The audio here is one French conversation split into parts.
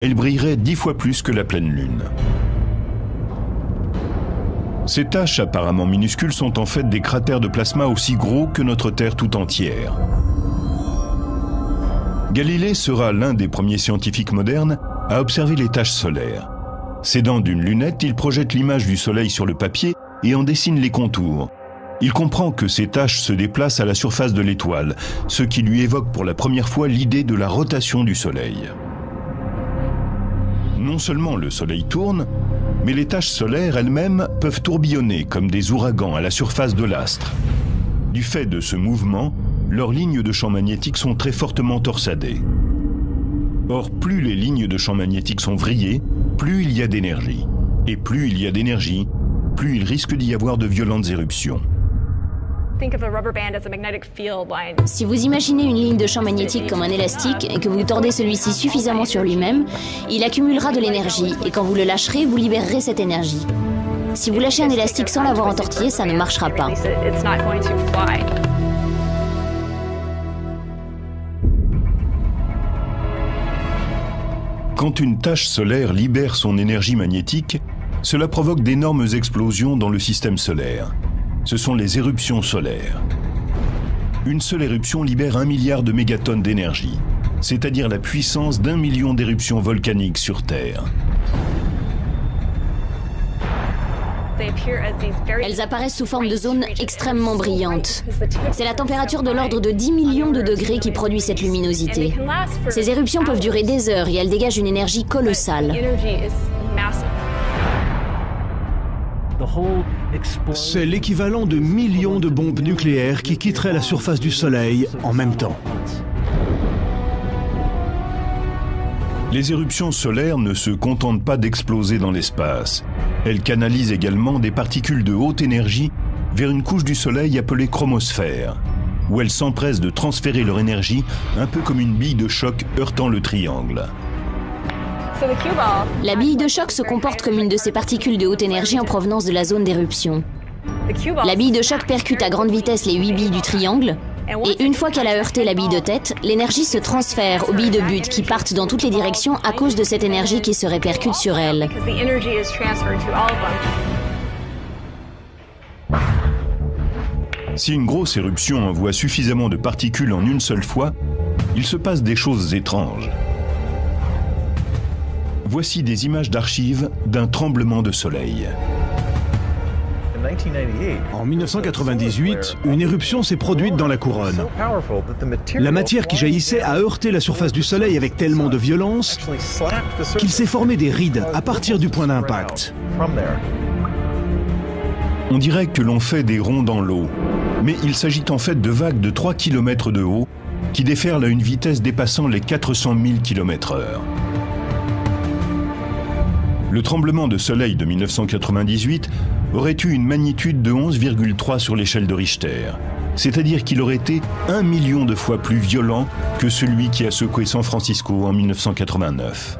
elle brillerait 10 fois plus que la pleine lune. Ces taches apparemment minuscules sont en fait des cratères de plasma aussi gros que notre Terre tout entière. Galilée sera l'un des premiers scientifiques modernes à observer les taches solaires. S'aidant d'une lunette, il projette l'image du Soleil sur le papier et en dessine les contours. Il comprend que ces taches se déplacent à la surface de l'étoile, ce qui lui évoque pour la première fois l'idée de la rotation du Soleil. Non seulement le Soleil tourne, mais les taches solaires elles-mêmes peuvent tourbillonner comme des ouragans à la surface de l'astre. Du fait de ce mouvement, leurs lignes de champ magnétique sont très fortement torsadées. Or, plus les lignes de champ magnétique sont vrillées, plus il y a d'énergie. Et plus il y a d'énergie, plus il risque d'y avoir de violentes éruptions. Si vous imaginez une ligne de champ magnétique comme un élastique et que vous tordez celui-ci suffisamment sur lui-même, il accumulera de l'énergie et quand vous le lâcherez, vous libérerez cette énergie. Si vous lâchez un élastique sans l'avoir entortillé, ça ne marchera pas. Quand une tache solaire libère son énergie magnétique, cela provoque d'énormes explosions dans le système solaire. Ce sont les éruptions solaires. Une seule éruption libère 1 milliard de mégatonnes d'énergie, c'est-à-dire la puissance d'1 million d'éruptions volcaniques sur Terre. Elles apparaissent sous forme de zones extrêmement brillantes. C'est la température de l'ordre de 10 millions de degrés qui produit cette luminosité. Ces éruptions peuvent durer des heures et elles dégagent une énergie colossale. C'est l'équivalent de millions de bombes nucléaires qui quitteraient la surface du Soleil en même temps. Les éruptions solaires ne se contentent pas d'exploser dans l'espace. Elles canalisent également des particules de haute énergie vers une couche du Soleil appelée chromosphère, où elles s'empressent de transférer leur énergie un peu comme une bille de choc heurtant le triangle. La bille de choc se comporte comme une de ces particules de haute énergie en provenance de la zone d'éruption. La bille de choc percute à grande vitesse les 8 billes du triangle, et une fois qu'elle a heurté la bille de tête, l'énergie se transfère aux billes de but qui partent dans toutes les directions à cause de cette énergie qui se répercute sur elles. Si une grosse éruption envoie suffisamment de particules en une seule fois, il se passe des choses étranges. Voici des images d'archives d'un tremblement de soleil. En 1998, une éruption s'est produite dans la couronne. La matière qui jaillissait a heurté la surface du Soleil avec tellement de violence qu'il s'est formé des rides à partir du point d'impact. On dirait que l'on fait des ronds dans l'eau, mais il s'agit en fait de vagues de 3 km de haut qui déferlent à une vitesse dépassant les 400 000 km/h. Le tremblement de soleil de 1998 aurait eu une magnitude de 11,3 sur l'échelle de Richter, c'est-à-dire qu'il aurait été 1 million de fois plus violent que celui qui a secoué San Francisco en 1989.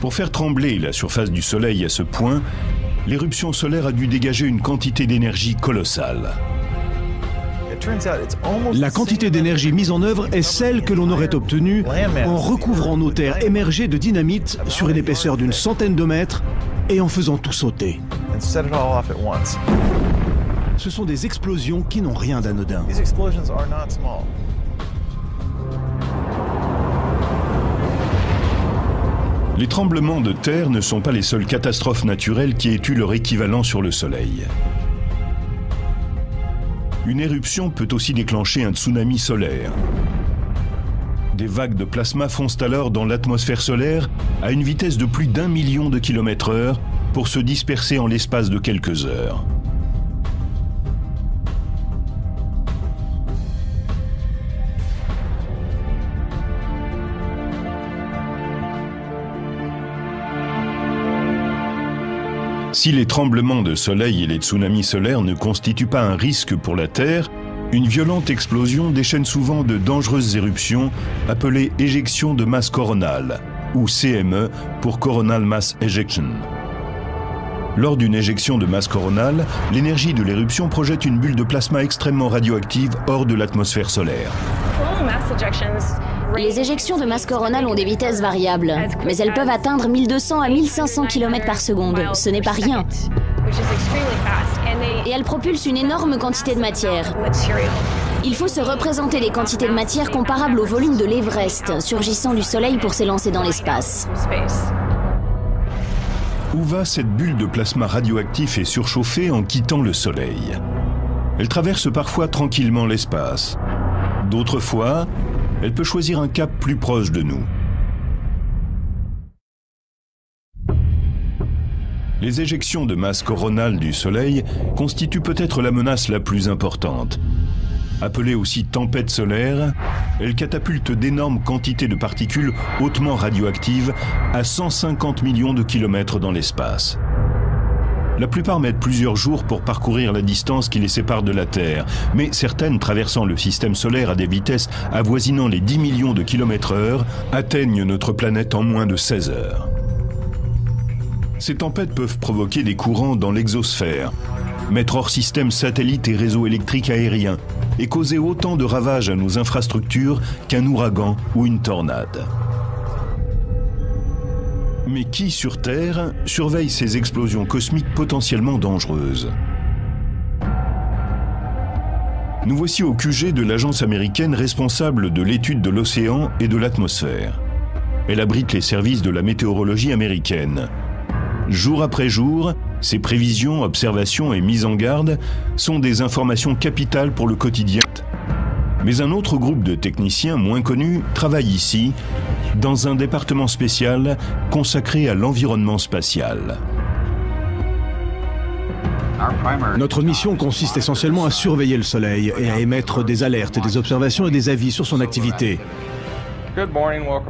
Pour faire trembler la surface du Soleil à ce point, l'éruption solaire a dû dégager une quantité d'énergie colossale. La quantité d'énergie mise en œuvre est celle que l'on aurait obtenue en recouvrant nos terres émergées de dynamite sur une épaisseur d'une centaine de mètres et en faisant tout sauter. Ce sont des explosions qui n'ont rien d'anodin. Les tremblements de terre ne sont pas les seules catastrophes naturelles qui aient eu leur équivalent sur le Soleil. Une éruption peut aussi déclencher un tsunami solaire. Des vagues de plasma foncent alors dans l'atmosphère solaire à une vitesse de plus d'1 million de km/h pour se disperser en l'espace de quelques heures. Si les tremblements de soleil et les tsunamis solaires ne constituent pas un risque pour la Terre, une violente explosion déchaîne souvent de dangereuses éruptions appelées éjections de masse coronale, ou CME pour Coronal Mass Ejection. Lors d'une éjection de masse coronale, l'énergie de l'éruption projette une bulle de plasma extrêmement radioactive hors de l'atmosphère solaire. Les éjections de masse coronale ont des vitesses variables, mais elles peuvent atteindre 1200 à 1500 km par seconde. Ce n'est pas rien. Et elles propulsent une énorme quantité de matière. Il faut se représenter des quantités de matière comparables au volume de l'Everest, surgissant du Soleil pour s'élancer dans l'espace. Où va cette bulle de plasma radioactif et surchauffé en quittant le Soleil? Elle traverse parfois tranquillement l'espace. D'autres fois, elle peut choisir un cap plus proche de nous. Les éjections de masse coronale du Soleil constituent peut-être la menace la plus importante. Appelée aussi tempête solaire, elle catapulte d'énormes quantités de particules hautement radioactives à 150 millions de kilomètres dans l'espace. La plupart mettent plusieurs jours pour parcourir la distance qui les sépare de la Terre, mais certaines traversant le système solaire à des vitesses avoisinant les 10 millions de kilomètres/heure atteignent notre planète en moins de 16 heures. Ces tempêtes peuvent provoquer des courants dans l'exosphère, mettre hors système satellites et réseaux électriques aériens et causer autant de ravages à nos infrastructures qu'un ouragan ou une tornade. Mais qui sur Terre surveille ces explosions cosmiques potentiellement dangereuses? Nous voici au QG de l'agence américaine responsable de l'étude de l'océan et de l'atmosphère. Elle abrite les services de la météorologie américaine. Jour après jour, ces prévisions, observations et mises en garde sont des informations capitales pour le quotidien. Mais un autre groupe de techniciens moins connus travaille ici, dans un département spécial consacré à l'environnement spatial. Notre mission consiste essentiellement à surveiller le Soleil et à émettre des alertes, des observations et des avis sur son activité.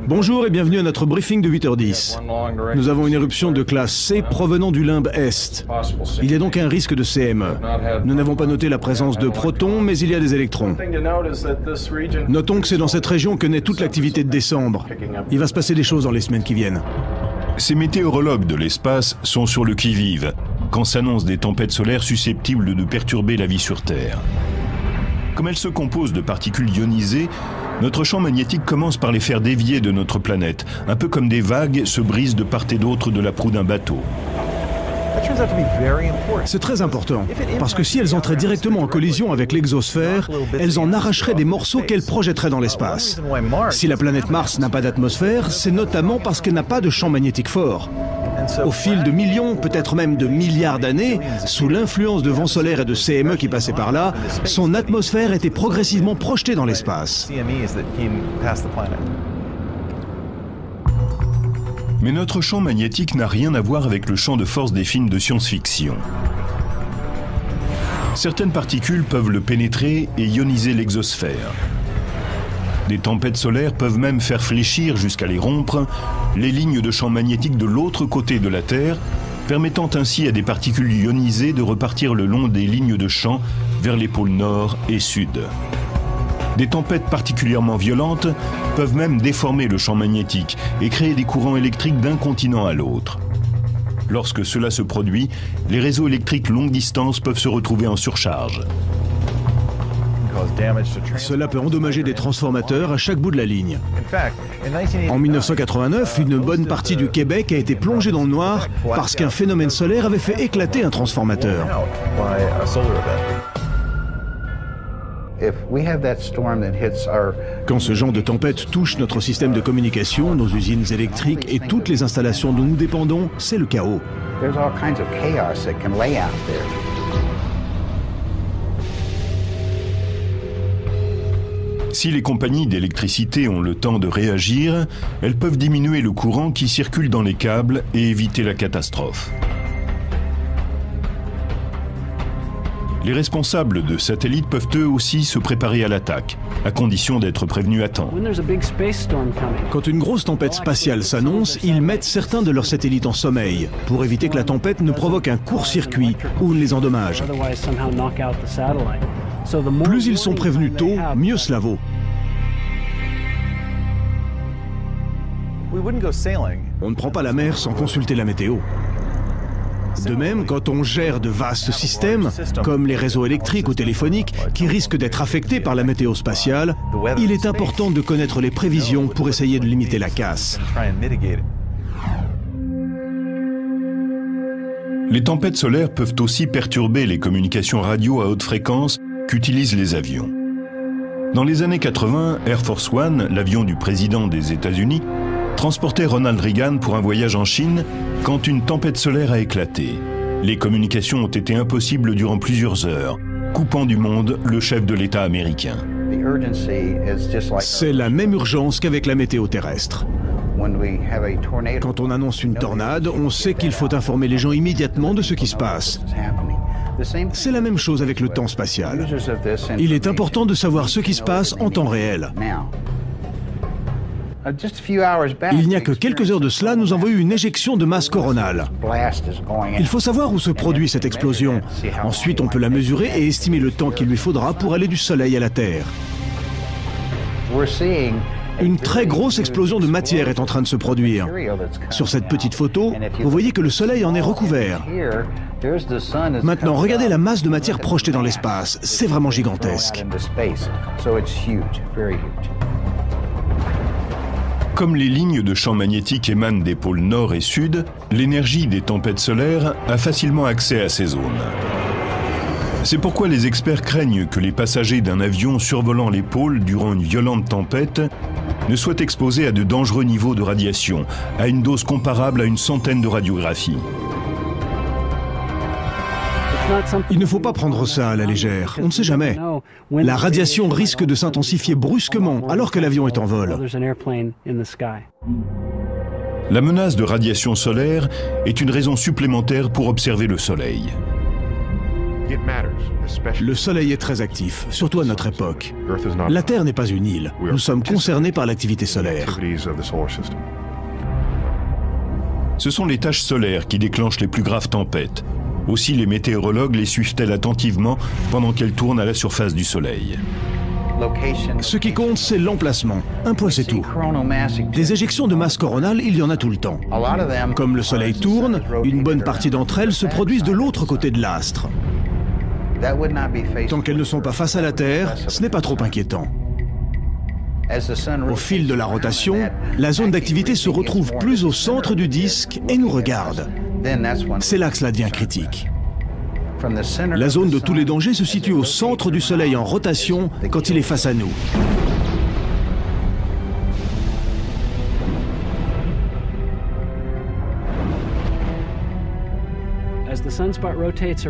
Bonjour et bienvenue à notre briefing de 8h10. Nous avons une éruption de classe C provenant du limbe Est. Il y a donc un risque de CME. Nous n'avons pas noté la présence de protons, mais il y a des électrons. Notons que c'est dans cette région que naît toute l'activité de décembre. Il va se passer des choses dans les semaines qui viennent. Ces météorologues de l'espace sont sur le qui-vive quand s'annoncent des tempêtes solaires susceptibles de perturber la vie sur Terre. Comme elles se composent de particules ionisées, notre champ magnétique commence par les faire dévier de notre planète, un peu comme des vagues se brisent de part et d'autre de la proue d'un bateau. C'est très important, parce que si elles entraient directement en collision avec l'exosphère, elles en arracheraient des morceaux qu'elles projetteraient dans l'espace. Si la planète Mars n'a pas d'atmosphère, c'est notamment parce qu'elle n'a pas de champ magnétique fort. Au fil de millions, peut-être même de milliards d'années, sous l'influence de vents solaires et de CME qui passaient par là, son atmosphère était progressivement projetée dans l'espace. Mais notre champ magnétique n'a rien à voir avec le champ de force des films de science-fiction. Certaines particules peuvent le pénétrer et ioniser l'exosphère. Des tempêtes solaires peuvent même faire fléchir, jusqu'à les rompre, les lignes de champ magnétique de l'autre côté de la Terre, permettant ainsi à des particules ionisées de repartir le long des lignes de champ vers les pôles nord et sud. Des tempêtes particulièrement violentes peuvent même déformer le champ magnétique et créer des courants électriques d'un continent à l'autre. Lorsque cela se produit, les réseaux électriques longue distance peuvent se retrouver en surcharge. Cela peut endommager des transformateurs à chaque bout de la ligne. En 1989, une bonne partie du Québec a été plongée dans le noir parce qu'un phénomène solaire avait fait éclater un transformateur. Quand ce genre de tempête touche notre système de communication, nos usines électriques et toutes les installations dont nous dépendons, c'est le chaos. Si les compagnies d'électricité ont le temps de réagir, elles peuvent diminuer le courant qui circule dans les câbles et éviter la catastrophe. Les responsables de satellites peuvent eux aussi se préparer à l'attaque, à condition d'être prévenus à temps. Quand une grosse tempête spatiale s'annonce, ils mettent certains de leurs satellites en sommeil, pour éviter que la tempête ne provoque un court-circuit ou ne les endommage. Plus ils sont prévenus tôt, mieux cela vaut. On ne prend pas la mer sans consulter la météo. De même, quand on gère de vastes systèmes, comme les réseaux électriques ou téléphoniques, qui risquent d'être affectés par la météo spatiale, il est important de connaître les prévisions pour essayer de limiter la casse. Les tempêtes solaires peuvent aussi perturber les communications radio à haute fréquence qu'utilisent les avions. Dans les années 80, Air Force One, l'avion du président des États-Unis, transportait Ronald Reagan pour un voyage en Chine quand une tempête solaire a éclaté. Les communications ont été impossibles durant plusieurs heures, coupant du monde le chef de l'État américain. C'est la même urgence qu'avec la météo terrestre. Quand on annonce une tornade, on sait qu'il faut informer les gens immédiatement de ce qui se passe. C'est la même chose avec le temps spatial. Il est important de savoir ce qui se passe en temps réel. Il n'y a que quelques heures de cela, nous avons eu une éjection de masse coronale. Il faut savoir où se produit cette explosion. Ensuite, on peut la mesurer et estimer le temps qu'il lui faudra pour aller du Soleil à la Terre. Une très grosse explosion de matière est en train de se produire. Sur cette petite photo, vous voyez que le Soleil en est recouvert. Maintenant, regardez la masse de matière projetée dans l'espace. C'est vraiment gigantesque. Comme les lignes de champ magnétique émanent des pôles nord et sud, l'énergie des tempêtes solaires a facilement accès à ces zones. C'est pourquoi les experts craignent que les passagers d'un avion survolant les pôles durant une violente tempête ne soient exposés à de dangereux niveaux de radiation, à une dose comparable à une centaine de radiographies. Il ne faut pas prendre ça à la légère, on ne sait jamais. La radiation risque de s'intensifier brusquement alors que l'avion est en vol. La menace de radiation solaire est une raison supplémentaire pour observer le Soleil. Le Soleil est très actif, surtout à notre époque. La Terre n'est pas une île. Nous sommes concernés par l'activité solaire. Ce sont les taches solaires qui déclenchent les plus graves tempêtes. Aussi, les météorologues les suivent-elles attentivement pendant qu'elles tournent à la surface du Soleil. Ce qui compte, c'est l'emplacement. Un point, c'est tout. Des éjections de masse coronale, il y en a tout le temps. Comme le Soleil tourne, une bonne partie d'entre elles se produisent de l'autre côté de l'astre. Tant qu'elles ne sont pas face à la Terre, ce n'est pas trop inquiétant. Au fil de la rotation, la zone d'activité se retrouve plus au centre du disque et nous regarde. C'est là que cela devient critique. La zone de tous les dangers se situe au centre du Soleil en rotation quand il est face à nous.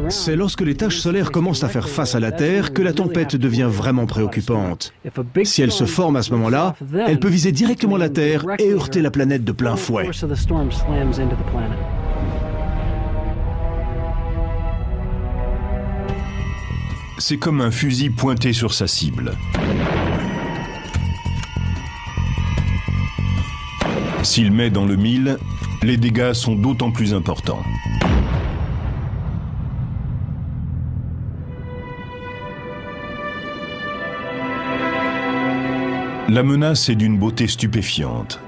C'est lorsque les taches solaires commencent à faire face à la Terre que la tempête devient vraiment préoccupante. Si elle se forme à ce moment-là, elle peut viser directement la Terre et heurter la planète de plein fouet. C'est comme un fusil pointé sur sa cible. S'il met dans le mille, les dégâts sont d'autant plus importants. La menace est d'une beauté stupéfiante.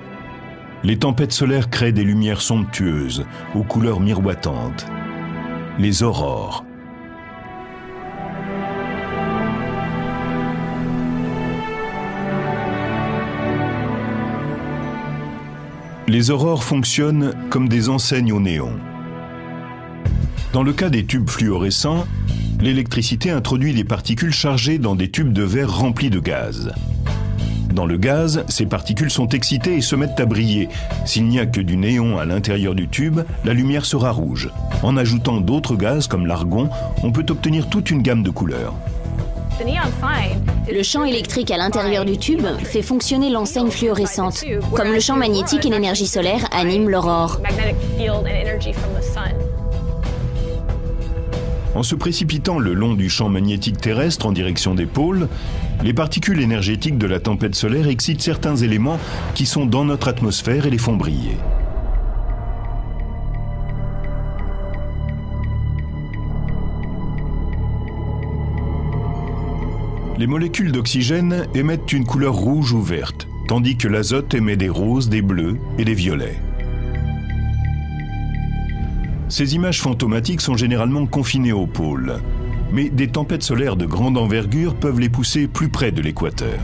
Les tempêtes solaires créent des lumières somptueuses, aux couleurs miroitantes. Les aurores. Les aurores fonctionnent comme des enseignes au néon. Dans le cas des tubes fluorescents, l'électricité introduit des particules chargées dans des tubes de verre remplis de gaz. Dans le gaz, ces particules sont excitées et se mettent à briller. S'il n'y a que du néon à l'intérieur du tube, la lumière sera rouge. En ajoutant d'autres gaz comme l'argon, on peut obtenir toute une gamme de couleurs. Le champ électrique à l'intérieur du tube fait fonctionner l'enseigne fluorescente, comme le champ magnétique et l'énergie solaire animent l'aurore. En se précipitant le long du champ magnétique terrestre en direction des pôles, les particules énergétiques de la tempête solaire excitent certains éléments qui sont dans notre atmosphère et les font briller. Les molécules d'oxygène émettent une couleur rouge ou verte, tandis que l'azote émet des roses, des bleus et des violets. Ces images fantomatiques sont généralement confinées au pôle. Mais des tempêtes solaires de grande envergure peuvent les pousser plus près de l'équateur.